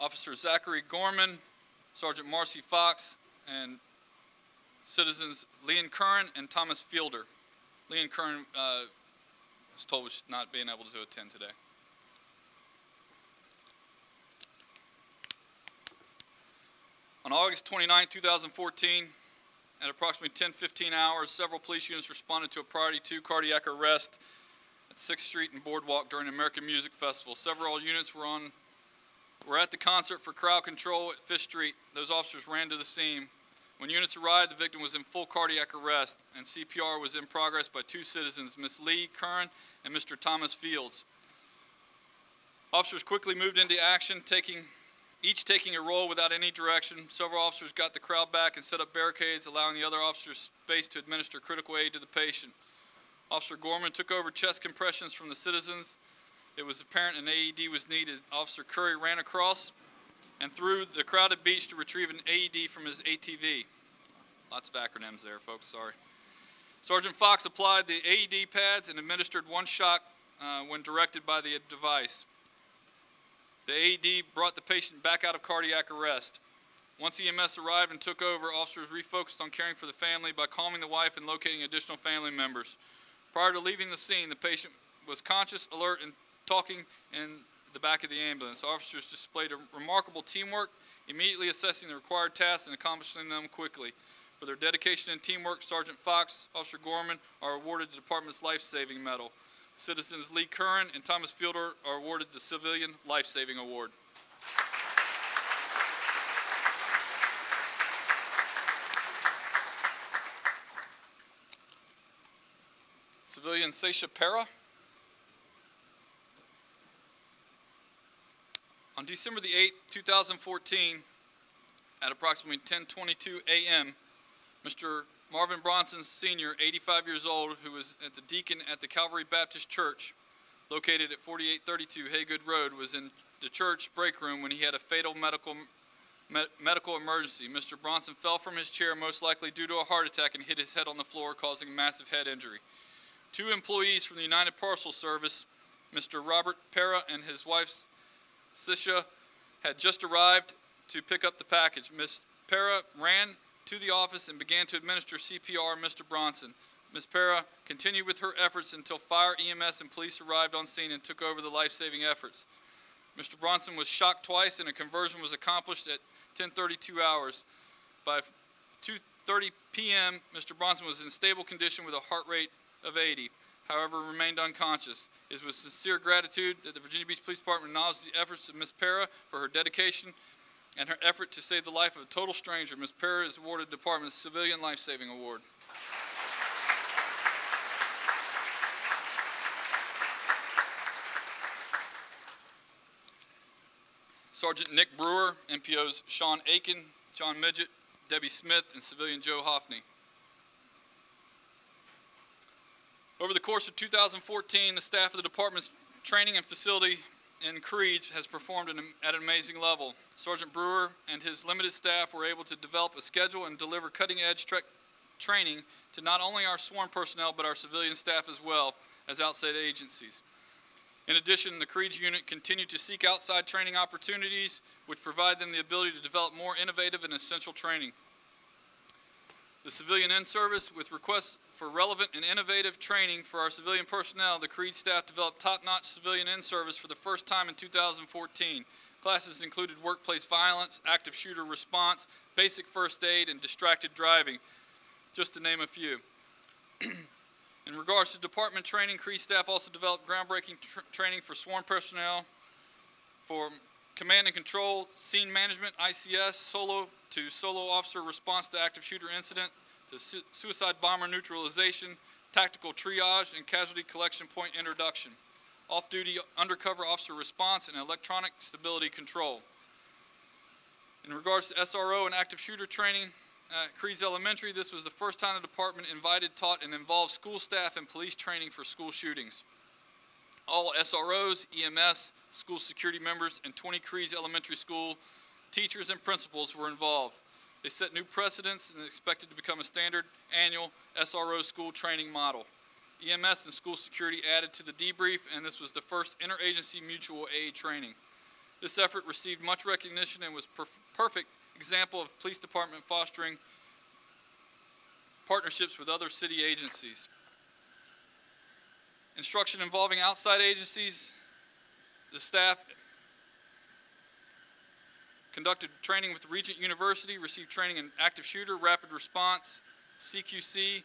B: Officer Zachary Gorman, Sergeant Marcy Fox, and citizens Leon Curran and Thomas Fielder. Leon Curran was told was not being able to attend today. On August 29, 2014, at approximately 10:15 hours, several police units responded to a priority 2 cardiac arrest at 6th Street and Boardwalk during the American Music Festival. Several units were at the concert for crowd control at 5th Street. Those officers ran to the scene. When units arrived, the victim was in full cardiac arrest, and CPR was in progress by 2 citizens, Ms. Lee Curran and Mr. Thomas Fields. Officers quickly moved into action, each taking a role without any direction. Several officers got the crowd back and set up barricades, allowing the other officers space to administer critical aid to the patient. Officer Gorman took over chest compressions from the citizens. It was apparent an AED was needed. Officer Curry ran across and through the crowded beach to retrieve an AED from his ATV. Lots of acronyms there, folks, sorry. Sergeant Fox applied the AED pads and administered 1 shock when directed by the device. The AED brought the patient back out of cardiac arrest. Once EMS arrived and took over, officers refocused on caring for the family by calming the wife and locating additional family members. Prior to leaving the scene, the patient was conscious, alert, and talking in the back of the ambulance. Officers displayed a remarkable teamwork, immediately assessing the required tasks and accomplishing them quickly. For their dedication and teamwork, Sergeant Fox, Officer Gorman are awarded the department's life-saving medal. Citizens Lee Curran and Thomas Fielder are awarded the Civilian Life-Saving Award. Civilian Seisha Pera. On December the 8th, 2014, at approximately 10:22 a.m., Mr. Marvin Bronson Sr., 85 years old, who was at the deacon at the Calvary Baptist Church, located at 4832 Haygood Road, was in the church break room when he had a fatal medical emergency. Mr. Bronson fell from his chair, most likely due to a heart attack, and hit his head on the floor, causing massive head injury. 2 employees from the United Parcel Service, Mr. Robert Pera and his wife Sisha, had just arrived to pick up the package. Ms. Pera ran to the office and began to administer CPR to Mr. Bronson. Ms. Pera continued with her efforts until fire, EMS, and police arrived on scene and took over the life-saving efforts. Mr. Bronson was shocked twice, and a conversion was accomplished at 10:32 hours. By 2:30 p.m., Mr. Bronson was in stable condition with a heart rate of 80. However, remained unconscious. It is with sincere gratitude that the Virginia Beach Police Department acknowledges the efforts of Ms. Pera for her dedication and her effort to save the life of a total stranger. Ms. Pera is awarded the department's Civilian Life-Saving Award. Sergeant Nick Brewer, MPOs Sean Aiken, John Midget, Debbie Smith, and Civilian Joe Hoffney. Over the course of 2014, the staff of the department's training and facility in Creeds has performed at an amazing level. Sergeant Brewer and his limited staff were able to develop a schedule and deliver cutting-edge training to not only our sworn personnel, but our civilian staff as well as outside agencies. In addition, the Creeds unit continued to seek outside training opportunities, which provide them the ability to develop more innovative and essential training. The civilian in-service, with requests for relevant and innovative training for our civilian personnel, the Creed staff developed top-notch civilian in-service for the first time in 2014. Classes included workplace violence, active shooter response, basic first aid, and distracted driving, just to name a few. In regards to department training, Creed staff also developed groundbreaking training for sworn personnel for Command and Control, Scene Management, ICS, solo to solo officer response to active shooter incident, to suicide bomber neutralization, tactical triage, and casualty collection point introduction. Off-duty undercover officer response and electronic stability control. In regards to SRO and active shooter training at Creeds Elementary, this was the first time the department invited, taught, and involved school staff and police training for school shootings. All SROs, EMS, school security members, and 20 Creeds Elementary School teachers and principals were involved. They set new precedents and expected to become a standard annual SRO school training model. EMS and school security added to the debrief, and this was the first interagency mutual aid training. This effort received much recognition and was a perfect example of police department fostering partnerships with other city agencies. Instruction involving outside agencies, the staff conducted training with Regent University, received training in active shooter, rapid response, CQC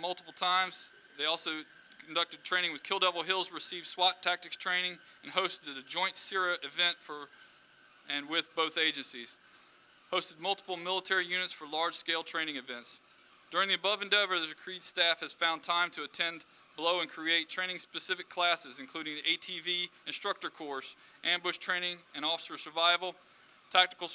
B: multiple times. They also conducted training with Kill Devil Hills, received SWAT tactics training, and hosted a joint CIRA event with both agencies. Hosted multiple military units for large-scale training events. During the above endeavor, the Creed staff has found time to attend below and create training-specific classes, including the ATV instructor course, ambush training and officer survival, tactical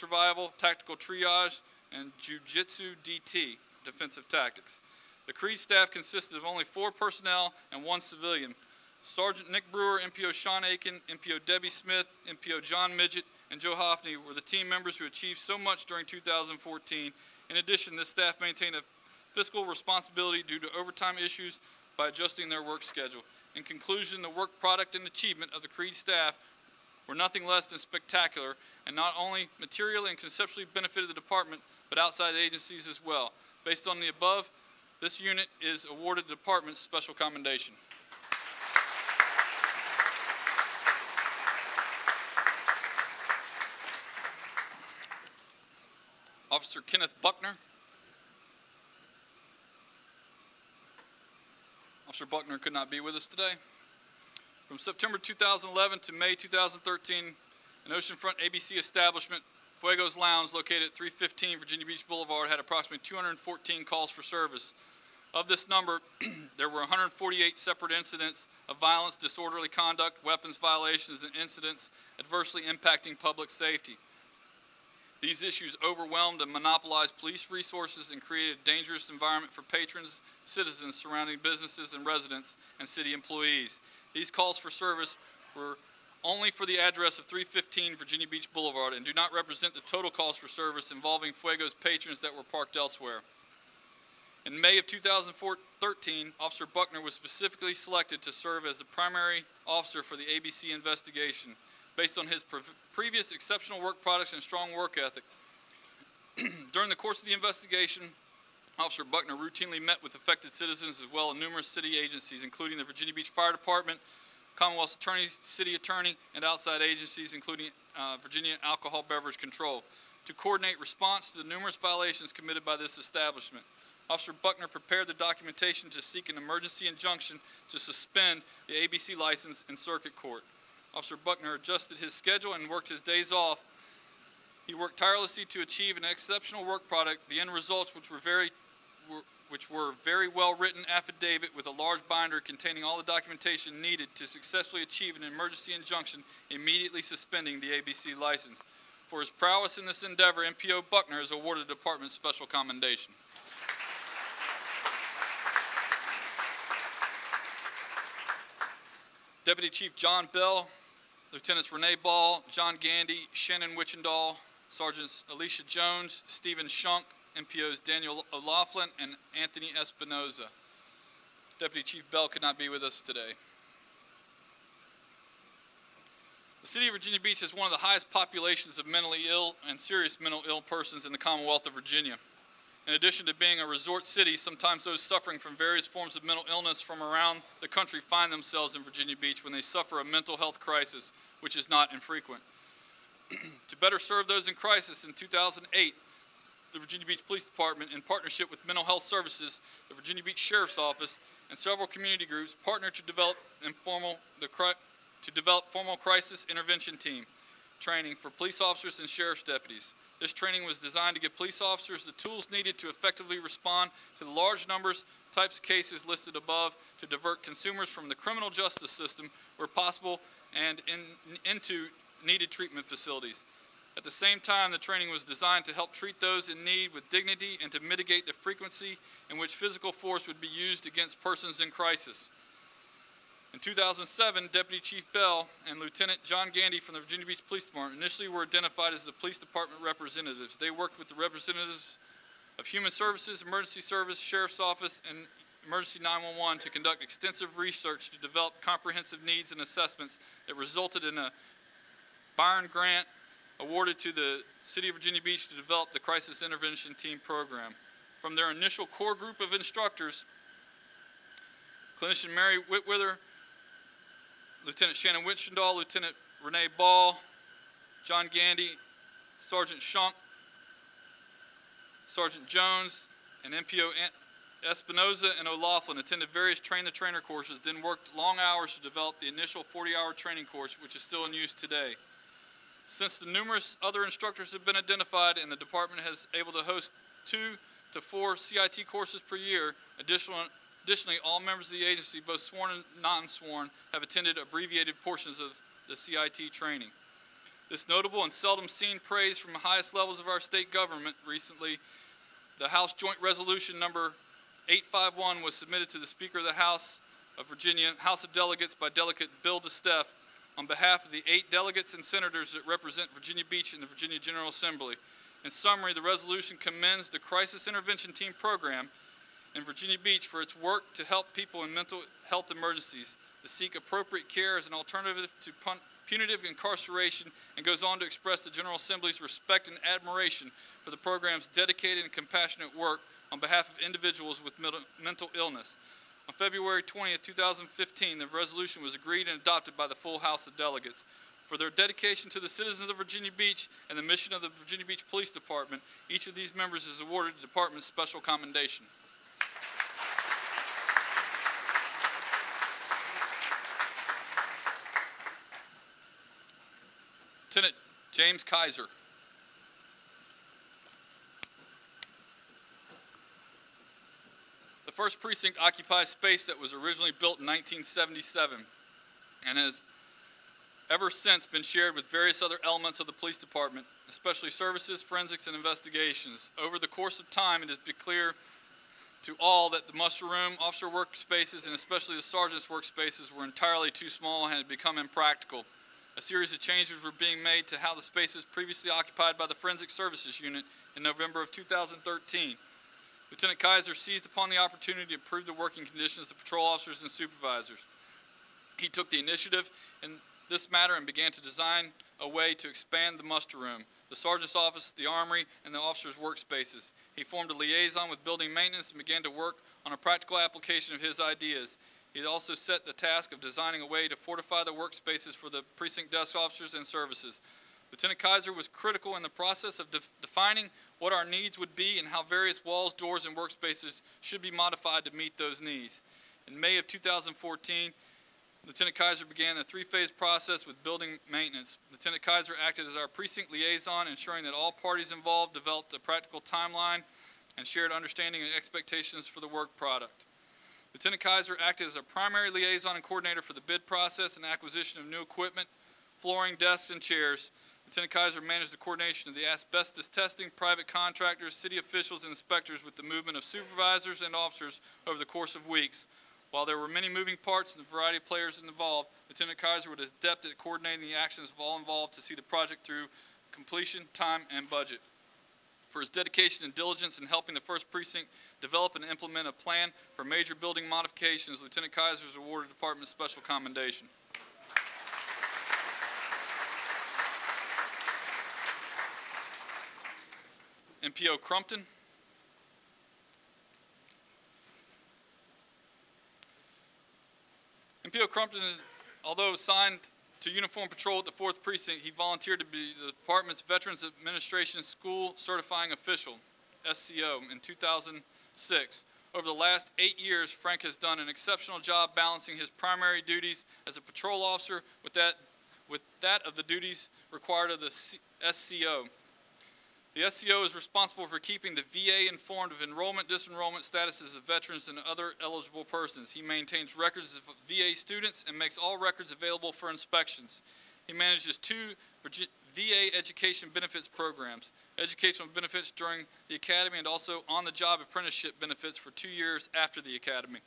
B: triage, and Jiu-Jitsu DT, defensive tactics. The Creed staff consisted of only 4 personnel and 1 civilian. Sergeant Nick Brewer, MPO Sean Aiken, MPO Debbie Smith, MPO John Midget, and Joe Hoffney were the team members who achieved so much during 2014. In addition, this staff maintained a fiscal responsibility due to overtime issues by adjusting their work schedule. In conclusion, the work product and achievement of the Creed staff were nothing less than spectacular, and not only materially and conceptually benefited the department, but outside agencies as well. Based on the above, this unit is awarded the department's special commendation. Officer Kenneth Buckner. Officer Buckner could not be with us today. From September 2011 to May 2013, an oceanfront ABC establishment, Fuego's Lounge, located at 315 Virginia Beach Boulevard, had approximately 214 calls for service. Of this number, there were 148 separate incidents of violence, disorderly conduct, weapons violations, and incidents adversely impacting public safety. These issues overwhelmed and monopolized police resources and created a dangerous environment for patrons, citizens surrounding businesses and residents, and city employees. These calls for service were only for the address of 315 Virginia Beach Boulevard and do not represent the total calls for service involving Fuego's patrons that were parked elsewhere. In May of 2013, Officer Buckner was specifically selected to serve as the primary officer for the ABC investigation, based on his previous exceptional work products and strong work ethic. During the course of the investigation, Officer Buckner routinely met with affected citizens as well as numerous city agencies, including the Virginia Beach Fire Department, Commonwealth's Attorney, City Attorney, and outside agencies, including Virginia Alcohol Beverage Control, to coordinate response to the numerous violations committed by this establishment. Officer Buckner prepared the documentation to seek an emergency injunction to suspend the ABC license in circuit court. Officer Buckner adjusted his schedule and worked his days off. He worked tirelessly to achieve an exceptional work product, the end results which were very well written affidavit with a large binder containing all the documentation needed to successfully achieve an emergency injunction, immediately suspending the ABC license. For his prowess in this endeavor, MPO Buckner is awarded the department's special commendation. Deputy Chief John Bell, Lieutenants Renee Ball, John Gandy, Shannon Wichendahl, Sergeants Alicia Jones, Stephen Shunk, MPOs Daniel O'Laughlin, and Anthony Espinoza. Deputy Chief Bell could not be with us today. The City of Virginia Beach has one of the highest populations of mentally ill and serious mental ill persons in the Commonwealth of Virginia. In addition to being a resort city, sometimes those suffering from various forms of mental illness from around the country find themselves in Virginia Beach when they suffer a mental health crisis, which is not infrequent. To better serve those in crisis, in 2008, the Virginia Beach Police Department, in partnership with Mental Health Services, the Virginia Beach Sheriff's Office, and several community groups, partnered to develop formal crisis intervention team. training for police officers and sheriff's deputies. This training was designed to give police officers the tools needed to effectively respond to the large types of cases listed above, to divert consumers from the criminal justice system where possible and into needed treatment facilities. At the same time, the training was designed to help treat those in need with dignity and to mitigate the frequency in which physical force would be used against persons in crisis. In 2007, Deputy Chief Bell and Lieutenant John Gandy from the Virginia Beach Police Department initially were identified as the police department representatives. They worked with the representatives of Human Services, Emergency Service, Sheriff's Office, and Emergency 911 to conduct extensive research to develop comprehensive needs and assessments that resulted in a Byron Grant awarded to the City of Virginia Beach to develop the Crisis Intervention Team program. From their initial core group of instructors, Clinician Mary Whitwither, Lieutenant Shannon Witchendahl, Lieutenant Renee Ball, John Gandy, Sergeant Shunk, Sergeant Jones, and MPO Espinoza and O'Laughlin attended various train-the-trainer courses, then worked long hours to develop the initial 40-hour training course, which is still in use today. Since the numerous other instructors have been identified and the department has able to host 2 to 4 CIT courses per year, additionally, all members of the agency, both sworn and non-sworn, have attended abbreviated portions of the CIT training. This notable and seldom seen praise from the highest levels of our state government recently, the House Joint Resolution number 851 was submitted to the Speaker of the House of Virginia, House of Delegates by Delegate Bill DeSteff on behalf of the 8 delegates and senators that represent Virginia Beach in the Virginia General Assembly. In summary, the resolution commends the Crisis Intervention Team program in Virginia Beach for its work to help people in mental health emergencies, to seek appropriate care as an alternative to punitive incarceration, and goes on to express the General Assembly's respect and admiration for the program's dedicated and compassionate work on behalf of individuals with mental illness. On February 20th, 2015, the resolution was agreed and adopted by the full House of Delegates. For their dedication to the citizens of Virginia Beach and the mission of the Virginia Beach Police Department, each of these members is awarded the department's special commendation. Lieutenant James Kaiser. The first precinct occupies space that was originally built in 1977 and has ever since been shared with various other elements of the police department, especially services, forensics, and investigations. Over the course of time, it has been clear to all that the muster room, officer workspaces, and especially the sergeant's workspaces were entirely too small and had become impractical. A series of changes were being made to how the spaces previously occupied by the Forensic Services Unit in November of 2013. Lieutenant Kaiser seized upon the opportunity to improve the working conditions of patrol officers and supervisors. He took the initiative in this matter and began to design a way to expand the muster room, the sergeant's office, the armory, and the officers' workspaces. He formed a liaison with building maintenance and began to work on a practical application of his ideas. He also set the task of designing a way to fortify the workspaces for the precinct desk officers and services. Lieutenant Kaiser was critical in the process of defining what our needs would be and how various walls, doors, and workspaces should be modified to meet those needs. In May of 2014, Lieutenant Kaiser began a 3-phase process with building maintenance. Lieutenant Kaiser acted as our precinct liaison, ensuring that all parties involved developed a practical timeline and shared understanding and expectations for the work product. Lieutenant Kaiser acted as a primary liaison and coordinator for the bid process and acquisition of new equipment, flooring, desks, and chairs. Lieutenant Kaiser managed the coordination of the asbestos testing, private contractors, city officials, and inspectors with the movement of supervisors and officers over the course of weeks. While there were many moving parts and a variety of players involved, Lieutenant Kaiser was adept at coordinating the actions of all involved to see the project through completion, time, and budget. For his dedication and diligence in helping the 1st Precinct develop and implement a plan for major building modifications, Lieutenant Kaiser was awarded the Department's Special Commendation. MPO Crumpton. MPO Crumpton, although assigned to uniform patrol at the 4th Precinct, he volunteered to be the department's Veterans Administration School Certifying Official, SCO, in 2006. Over the last 8 years, Frank has done an exceptional job balancing his primary duties as a patrol officer with with that of the duties required of the SCO. The SCO is responsible for keeping the VA informed of enrollment, disenrollment statuses of veterans and other eligible persons. He maintains records of VA students and makes all records available for inspections. He manages 2 VA education benefits programs, educational benefits during the academy and also on-the-job apprenticeship benefits for 2 years after the academy.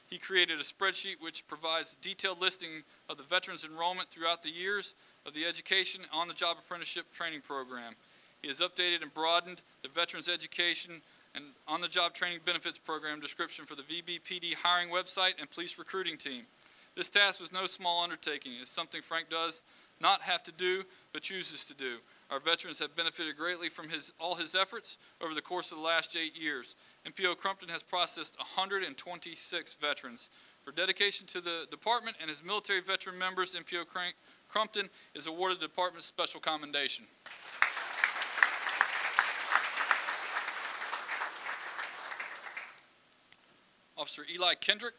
B: He created a spreadsheet which provides a detailed listing of the veterans' enrollment throughout the years of the education on-the-job apprenticeship training program. He has updated and broadened the Veterans Education and On-the-Job Training Benefits Program description for the VBPD hiring website and police recruiting team. This task was no small undertaking. It is something Frank does not have to do, but chooses to do. Our veterans have benefited greatly from all his efforts over the course of the last 8 years. MPO Crumpton has processed 126 veterans. For dedication to the department and his military veteran members, MPO Crumpton is awarded the department's special commendation. Officer Eli Kendrick.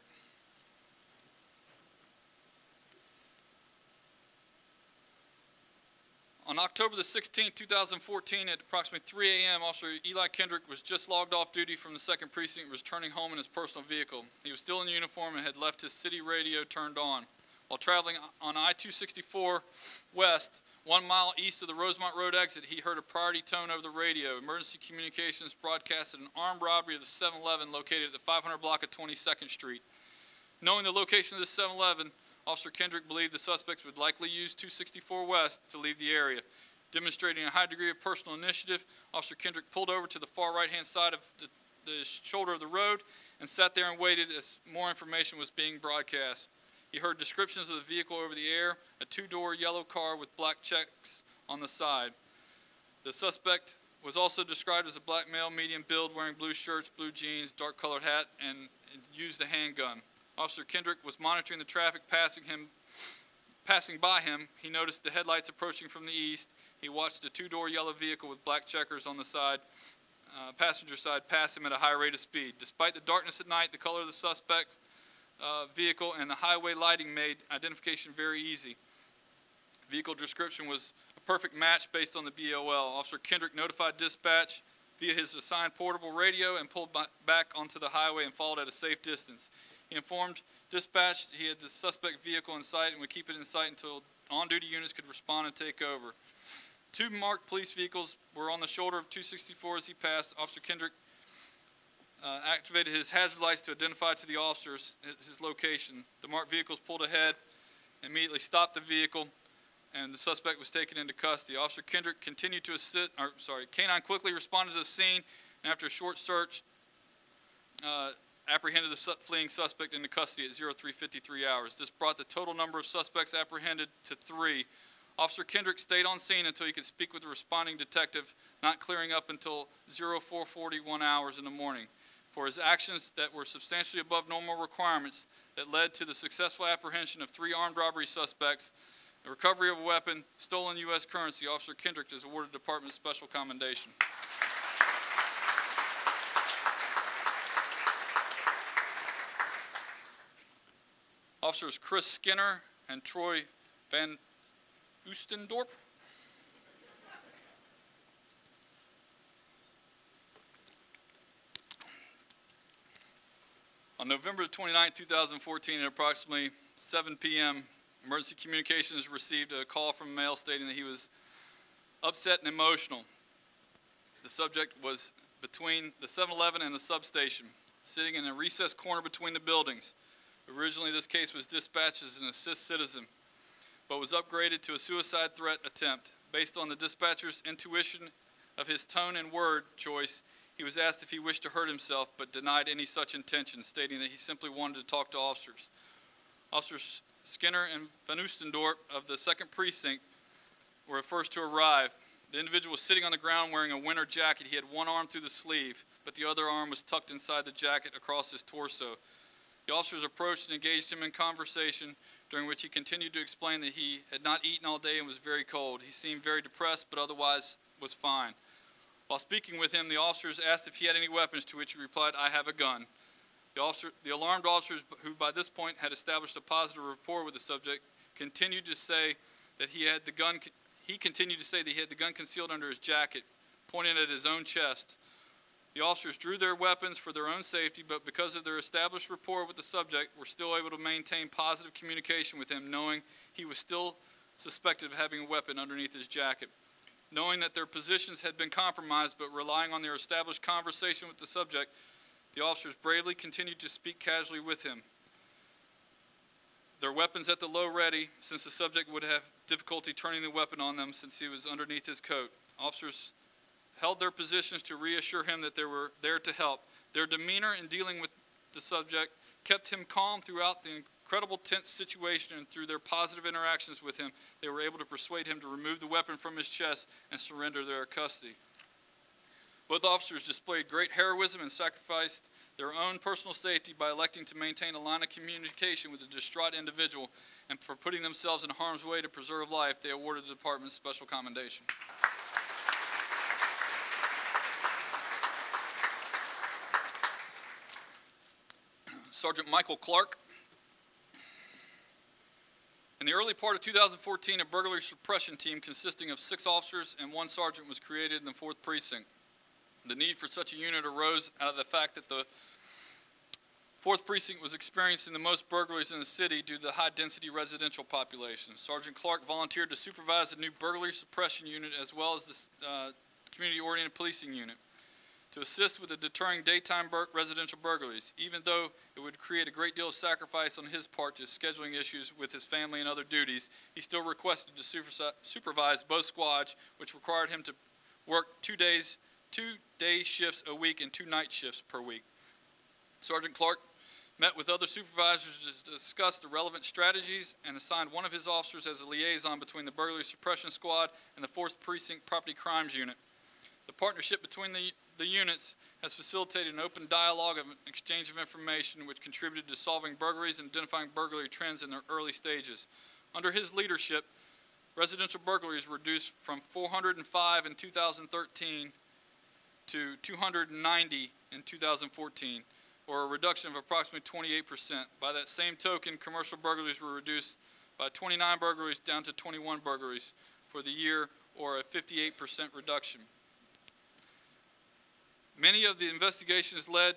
B: On October the 16th, 2014, at approximately 3 a.m., Officer Eli Kendrick was just logged off duty from the 2nd Precinct and was returning home in his personal vehicle. He was still in uniform and had left his city radio turned on. While traveling on I-264 West, 1 mile east of the Rosemont Road exit, he heard a priority tone over the radio. Emergency communications broadcasted an armed robbery of the 7-Eleven located at the 500 block of 22nd Street. Knowing the location of this 7-Eleven, Officer Kendrick believed the suspects would likely use 264 West to leave the area. Demonstrating a high degree of personal initiative, Officer Kendrick pulled over to the far right-hand side of the shoulder of the road and sat there and waited as more information was being broadcast. He heard descriptions of the vehicle over the air, a 2-door yellow car with black checks on the side. The suspect was also described as a black male, medium build, wearing blue shirts, blue jeans, dark colored hat, and used a handgun. Officer Kendrick was monitoring the traffic passing by him. He noticed the headlights approaching from the east. He watched a 2-door yellow vehicle with black checkers on the side, passenger side, pass him at a high rate of speed. Despite the darkness at night, the color of the suspect vehicle and the highway lighting made identification very easy. Vehicle description was a perfect match based on the BOL. Officer Kendrick notified dispatch via his assigned portable radio and pulled back onto the highway and followed at a safe distance. He informed dispatch he had the suspect vehicle in sight and would keep it in sight until on-duty units could respond and take over. 2 marked police vehicles were on the shoulder of 264 as he passed. Officer Kendrick activated his hazard lights to identify to the officers his location. The marked vehicles pulled ahead, immediately stopped the vehicle, and the suspect was taken into custody. Officer Kendrick continued to assist, K-9 quickly responded to the scene, and after a short search, apprehended the fleeing suspect into custody at 03:53 hours. This brought the total number of suspects apprehended to 3. Officer Kendrick stayed on scene until he could speak with the responding detective, not clearing up until 04:41 hours in the morning. For his actions that were substantially above normal requirements that led to the successful apprehension of 3 armed robbery suspects, the recovery of a weapon, stolen U.S. currency, Officer Kendrick is awarded Department Special Commendation. Officers Chris Skinner and Troy Van Oostendorp. On November 29, 2014, at approximately 7 p.m., Emergency Communications received a call from a male stating that he was upset and emotional. The subject was between the 7-Eleven and the substation, sitting in a recessed corner between the buildings. Originally, this case was dispatched as an assist citizen, but was upgraded to a suicide threat attempt. Based on the dispatcher's intuition of his tone and word choice, he was asked if he wished to hurt himself, but denied any such intention, stating that he simply wanted to talk to officers. Officers Skinner and Van Oostendorp of the 2nd Precinct were first to arrive. The individual was sitting on the ground wearing a winter jacket. He had one arm through the sleeve, but the other arm was tucked inside the jacket across his torso. The officers approached and engaged him in conversation, during which he continued to explain that he had not eaten all day and was very cold. He seemed very depressed, but otherwise was fine. While speaking with him, the officers asked if he had any weapons, to which he replied, "I have a gun." The alarmed officers, who by this point had established a positive rapport with the subject, continued to say that he continued to say that he had the gun concealed under his jacket, pointing at his own chest. The officers drew their weapons for their own safety, but because of their established rapport with the subject, were still able to maintain positive communication with him, knowing he was still suspected of having a weapon underneath his jacket. Knowing that their positions had been compromised, but relying on their established conversation with the subject, the officers bravely continued to speak casually with him. Their weapons at the low ready, since the subject would have difficulty turning the weapon on them since he was underneath his coat. Officers held their positions to reassure him that they were there to help. Their demeanor in dealing with the subject kept him calm throughout the incredible tense situation, and through their positive interactions with him, they were able to persuade him to remove the weapon from his chest and surrender their custody. Both officers displayed great heroism and sacrificed their own personal safety by electing to maintain a line of communication with the distraught individual, and for putting themselves in harm's way to preserve life, they awarded the department special commendation. Sergeant Michael Clark. In the early part of 2014, a burglary suppression team consisting of 6 officers and 1 sergeant was created in the 4th Precinct. The need for such a unit arose out of the fact that the 4th Precinct was experiencing the most burglaries in the city due to the high-density residential population. Sergeant Clark volunteered to supervise the new burglary suppression unit as well as the community-oriented policing unit to assist with the deterring daytime residential burglaries. Even though it would create a great deal of sacrifice on his part to scheduling issues with his family and other duties, he still requested to supervise both squads, which required him to work 2 day shifts a week and 2 night shifts per week. Sergeant Clark met with other supervisors to discuss the relevant strategies and assigned one of his officers as a liaison between the burglary suppression squad and the 4th Precinct property crimes unit. The partnership between the units has facilitated an open dialogue and exchange of information, which contributed to solving burglaries and identifying burglary trends in their early stages. Under his leadership, residential burglaries were reduced from 405 in 2013 to 290 in 2014, or a reduction of approximately 28%. By that same token, commercial burglaries were reduced by 29 burglaries down to 21 burglaries for the year, or a 58% reduction. Many of the investigations led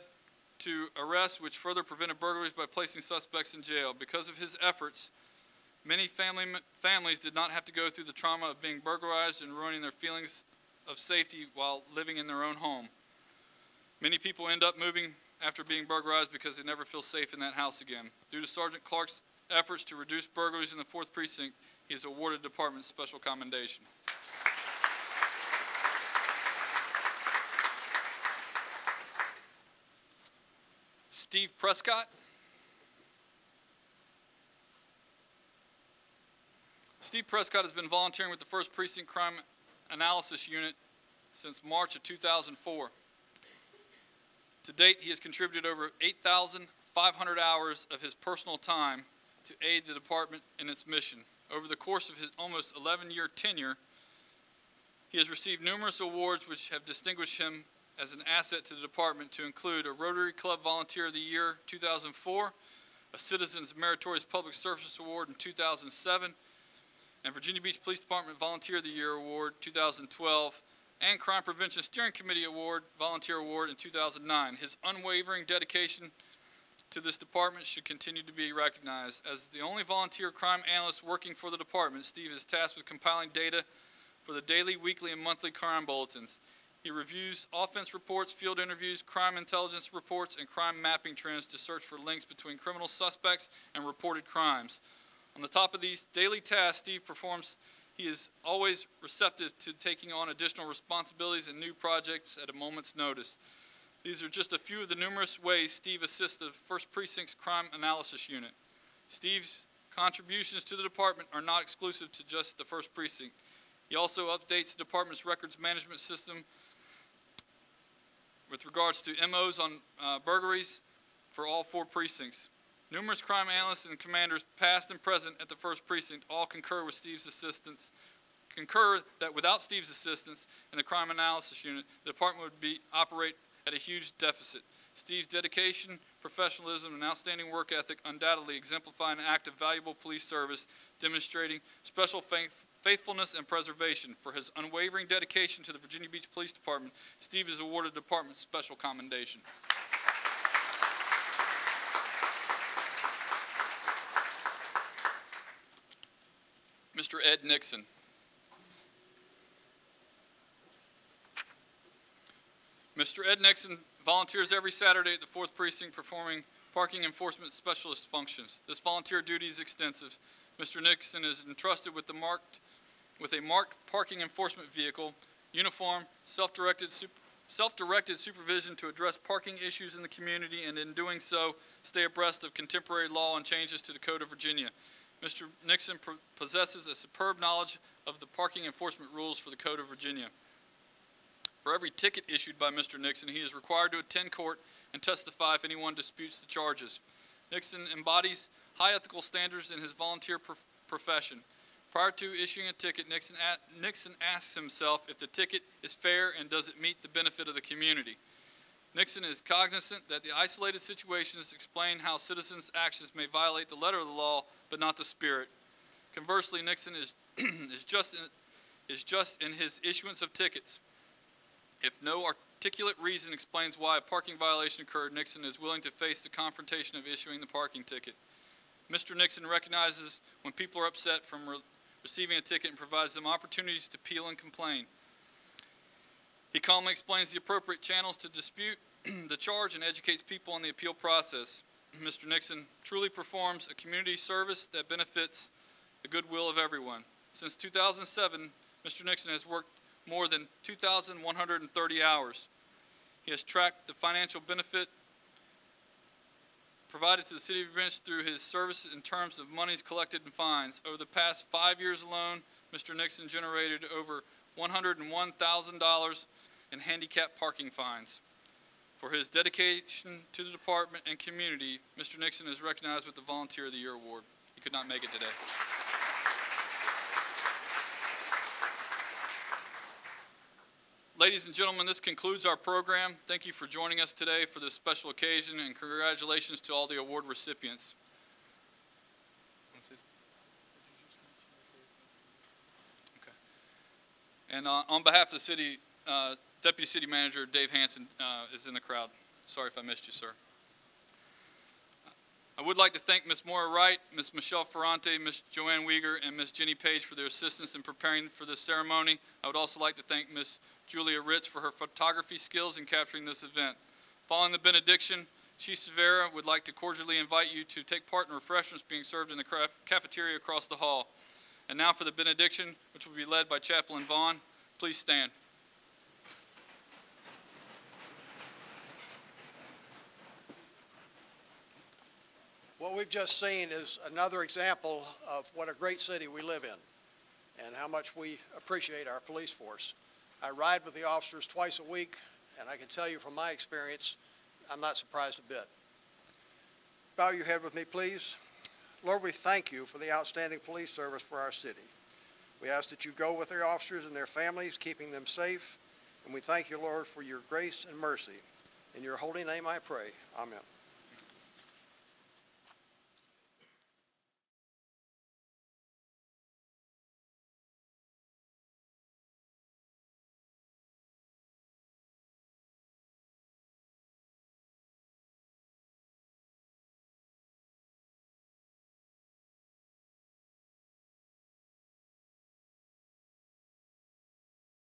B: to arrests, which further prevented burglaries by placing suspects in jail. Because of his efforts, many families did not have to go through the trauma of being burglarized and ruining their feelings of safety while living in their own home. Many people end up moving after being burglarized because they never feel safe in that house again. Due to Sergeant Clark's efforts to reduce burglaries in the 4th Precinct, he is awarded department special commendation. Steve Prescott. Steve Prescott has been volunteering with the 1st Precinct Crime Analysis Unit since March of 2004. To date, he has contributed over 8,500 hours of his personal time to aid the department in its mission. Over the course of his almost 11-year tenure, he has received numerous awards which have distinguished him as an asset to the department, to include a Rotary Club Volunteer of the Year 2004, a Citizens Meritorious Public Service Award in 2007, and Virginia Beach Police Department Volunteer of the Year Award 2012, and Crime Prevention Steering Committee Award, Volunteer Award in 2009. His unwavering dedication to this department should continue to be recognized. As the only volunteer crime analyst working for the department, Steve is tasked with compiling data for the daily, weekly, and monthly crime bulletins. He reviews offense reports, field interviews, crime intelligence reports, and crime mapping trends to search for links between criminal suspects and reported crimes. On the top of these daily tasks he is always receptive to taking on additional responsibilities and new projects at a moment's notice. These are just a few of the numerous ways Steve assists the 1st Precinct's Crime Analysis Unit. Steve's contributions to the department are not exclusive to just the 1st Precinct. He also updates the department's records management system with regards to MOs on burglaries for all 4 precincts. Numerous crime analysts and commanders, past and present at the 1st Precinct, all concur that without Steve's assistance in the Crime Analysis Unit, the department would operate at a huge deficit. Steve's dedication, professionalism, and outstanding work ethic undoubtedly exemplify an act of valuable police service demonstrating special faithfulness and preservation. For his unwavering dedication to the Virginia Beach Police Department, Steve is awarded the department's special commendation. Mr. Ed Nixon. Mr. Ed Nixon volunteers every Saturday at the 4th Precinct performing parking enforcement specialist functions. This volunteer duty is extensive. Mr. Nixon is entrusted with a marked parking enforcement vehicle, uniform, self-directed supervision to address parking issues in the community, and in doing so, stay abreast of contemporary law and changes to the Code of Virginia. Mr. Nixon possesses a superb knowledge of the parking enforcement rules for the Code of Virginia. For every ticket issued by Mr. Nixon, he is required to attend court and testify if anyone disputes the charges. Nixon embodies high ethical standards in his volunteer profession. Prior to issuing a ticket, Nixon asks himself if the ticket is fair and does it meet the benefit of the community. Nixon is cognizant that the isolated situations explain how citizens' actions may violate the letter of the law, but not the spirit. Conversely, Nixon is just in his issuance of tickets. If no articulate reason explains why a parking violation occurred, Nixon is willing to face the confrontation of issuing the parking ticket. Mr. Nixon recognizes when people are upset from receiving a ticket and provides them opportunities to appeal and complain. He calmly explains the appropriate channels to dispute the charge and educates people on the appeal process. Mr. Nixon truly performs a community service that benefits the goodwill of everyone. Since 2007, Mr. Nixon has worked more than 2,130 hours. He has tracked the financial benefit provided to the City of Virginia Beach through his service in terms of monies collected and fines. Over the past 5 years alone, Mr. Nixon generated over $101,000 in handicap parking fines. For his dedication to the department and community, Mr. Nixon is recognized with the Volunteer of the Year Award. He could not make it today. Ladies and gentlemen, this concludes our program. Thank you for joining us today for this special occasion, and congratulations to all the award recipients. Okay. And on behalf of the city, Deputy City Manager Dave Hanson is in the crowd. Sorry if I missed you, sir. I would like to thank Ms. Maura Wright, Ms. Michelle Ferrante, Ms. Joanne Weger, and Ms. Jenny Page for their assistance in preparing for this ceremony. I would also like to thank Ms. Julia Ritz for her photography skills in capturing this event. Following the benediction, Chief Severa would like to cordially invite you to take part in refreshments being served in the cafeteria across the hall. And now for the benediction, which will be led by Chaplain Vaughn. Please stand.
C: What we've just seen is another example of what a great city we live in and how much we appreciate our police force. I ride with the officers twice a week, and I can tell you from my experience, I'm not surprised a bit. Bow your head with me, please. Lord, we thank you for the outstanding police service for our city. We ask that you go with our officers and their families, keeping them safe, and we thank you, Lord, for your grace and mercy. In your holy name I pray. Amen.